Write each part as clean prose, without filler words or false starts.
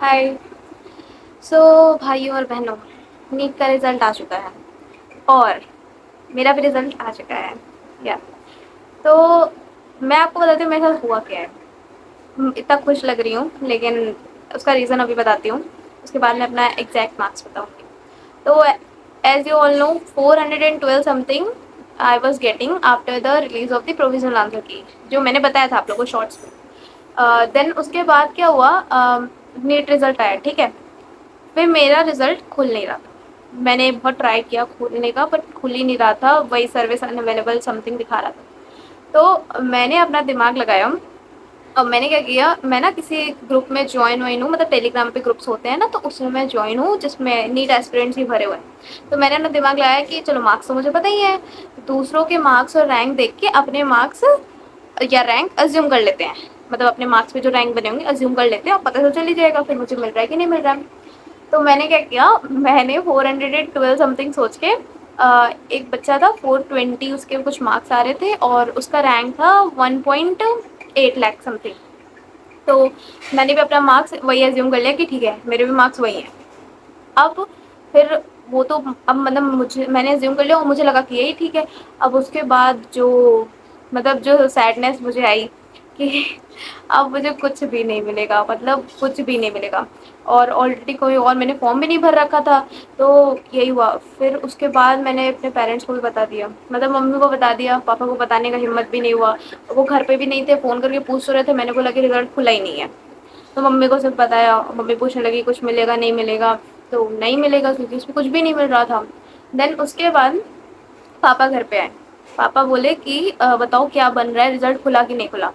हाय। सो भाइयों और बहनों, नीट का रिज़ल्ट आ चुका है और मेरा भी रिज़ल्ट आ चुका है। या तो मैं आपको बताती हूँ मेरे साथ हुआ क्या है। इतना खुश लग रही हूँ लेकिन उसका रीज़न अभी बताती हूँ। उसके बाद मैं अपना एग्जैक्ट मार्क्स बताऊँगी। तो as you all know 412 something I was getting after the release of the provisional answer key, जो मैंने बताया था आप लोगों को शॉर्ट्स में। देन उसके बाद क्या हुआ, नीट रिज़ल्ट आया, ठीक है। फिर मेरा रिज़ल्ट खुल नहीं रहा था। मैंने बहुत ट्राई किया खोलने का बट खुल ही नहीं रहा था, वही सर्विस अनअवेलेबल समथिंग दिखा रहा था। तो मैंने अपना दिमाग लगाया। अब मैंने क्या किया, मैं ना किसी ग्रुप में जॉइन हुई हूँ, मतलब टेलीग्राम पे ग्रुप्स होते हैं ना, तो उसमें मैं जॉइन हूँ जिसमें नीट एस्पिरेंट्स ही भरे हुए हैं। तो मैंने अपना दिमाग लगाया कि चलो मार्क्स तो मुझे पता ही है, दूसरों के मार्क्स और रैंक देख के अपने मार्क्स या रैंक अज्यूम कर लेते हैं। मतलब अपने मार्क्स पे जो रैंक बने होंगे अज्यूम कर लेते हैं और पता तो चल ही जाएगा फिर मुझे मिल रहा है कि नहीं मिल रहा है। तो मैंने क्या किया, मैंने 412 समथिंग सोच के एक बच्चा था 420 उसके कुछ मार्क्स आ रहे थे और उसका रैंक था 1.8 लाख समथिंग। तो मैंने भी अपना मार्क्स वही एज्यूम कर लिया कि ठीक है मेरे भी मार्क्स वही हैं। अब फिर वो तो अब मतलब मुझे मैंने एज्यूम कर लिया और मुझे लगा कि यही ठीक है। अब उसके बाद जो मतलब जो सैडनेस मुझे आई कि अब मुझे कुछ भी नहीं मिलेगा, मतलब कुछ भी नहीं मिलेगा। और ऑलरेडी कोई और मैंने फॉर्म भी नहीं भर रखा था। तो यही हुआ। फिर उसके बाद मैंने अपने पेरेंट्स को भी बता दिया, मतलब मम्मी को बता दिया, पापा को बताने का हिम्मत भी नहीं हुआ। वो घर पे भी नहीं थे, फ़ोन करके पूछ तो रहे थे, मैंने बोला कि रिज़ल्ट खुला ही नहीं है। तो मम्मी को सिर्फ बताया, मम्मी पूछने लगी कुछ मिलेगा नहीं मिलेगा। तो नहीं मिलेगा क्योंकि उसमें कुछ भी नहीं मिल रहा था। देन उसके बाद पापा घर पे आए। पापा बोले कि बताओ क्या बन रहा है, रिजल्ट खुला कि नहीं खुला।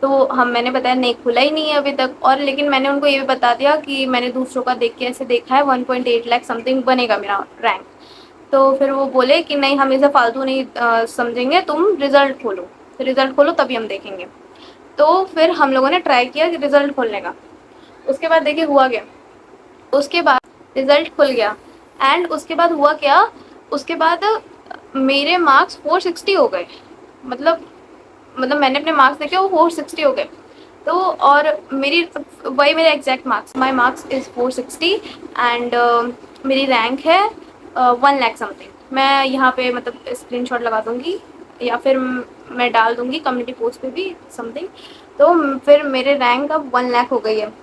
तो हम मैंने बताया नहीं खुला ही नहीं है अभी तक। और लेकिन मैंने उनको ये भी बता दिया कि मैंने दूसरों का देख के ऐसे देखा है 1.8 लाख समथिंग बनेगा मेरा रैंक। तो फिर वो बोले कि नहीं हम इसे फालतू नहीं समझेंगे, तुम रिजल्ट खोलो, रिजल्ट खोलो तभी हम देखेंगे। तो फिर हम लोगों ने ट्राई किया कि रिजल्ट खोलने का। उसके बाद देखिए हुआ क्या। उसके बाद रिजल्ट खुल गया एंड उसके बाद हुआ क्या, उसके बाद मेरे मार्क्स 460 हो गए। मतलब मैंने अपने मार्क्स देखे वो 460 हो गए। तो और मेरी वही मेरे exact marks, my marks is 460 and मेरी रैंक है 1 लाख समथिंग। मैं यहाँ पे मतलब स्क्रीनशॉट लगा दूँगी या फिर मैं डाल दूँगी कम्युनिटी पोस्ट पे भी समथिंग। तो फिर मेरे रैंक अब 1 लाख हो गई है।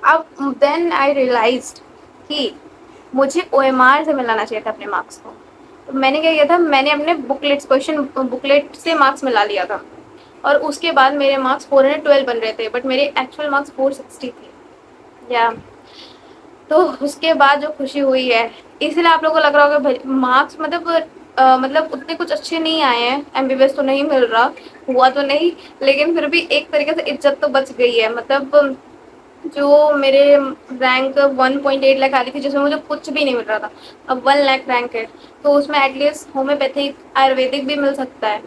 अब देन आई रियलाइज्ड कि मुझे ओएमआर से मिलाना चाहिए था अपने मार्क्स को। तो मैंने क्या किया था, मैंने अपने बुकलेट्स क्वेश्चन बुकलेट से मार्क्स मिला लिया था। और उसके बाद मेरे मार्क्स 412 बन रहे थे बट मेरे एक्चुअल मार्क्स 460 थे। या तो उसके बाद जो खुशी हुई है, इसलिए आप लोगों को लग रहा होगा भाई मार्क्स मतलब उतने कुछ अच्छे नहीं आए हैं, एमबीबीएस तो नहीं मिल रहा, हुआ तो नहीं, लेकिन फिर भी एक तरीके से इज्जत तो बच गई है। मतलब जो मेरे रैंक 1.8 लाख आ रही थी जिसमें मुझे कुछ भी नहीं मिल रहा था, अब 1 लाख रैंक है। तो उसमें एटलीस्ट होम्योपैथिक आयुर्वेदिक भी मिल सकता है,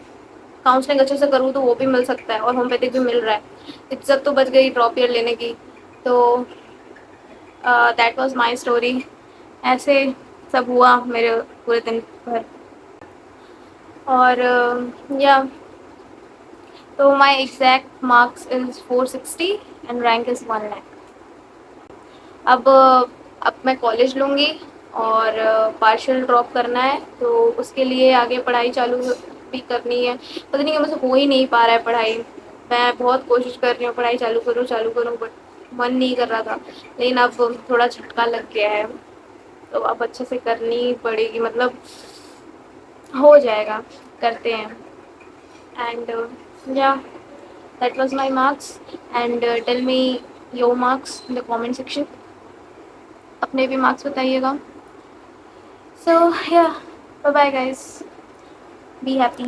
काउंसलिंग अच्छे से करूँ तो वो भी मिल सकता है और होम्योपैथिक भी मिल रहा है। इज्जत तो बच गई ड्रॉप ईयर लेने की। तो दैट वाज माय स्टोरी। ऐसे सब हुआ मेरे पूरे दिन भर। और या तो my exact marks is 460 and rank is 1 lakh. अब मैं कॉलेज लूँगी और पार्शियल ड्रॉप करना है, तो उसके लिए आगे पढ़ाई चालू भी करनी है। पता नहीं क्यों मुझसे हो ही नहीं पा रहा है पढ़ाई। मैं बहुत कोशिश कर रही हूँ पढ़ाई चालू करूँ बट मन नहीं कर रहा था। लेकिन अब थोड़ा झटका लग गया है, तो अब अच्छे से करनी पड़ेगी, मतलब हो जाएगा, करते हैं। And yeah that was my marks and tell me your marks in the comment section. अपने भी मार्क्स बताइएगा। So yeah, bye bye guys. Be happy.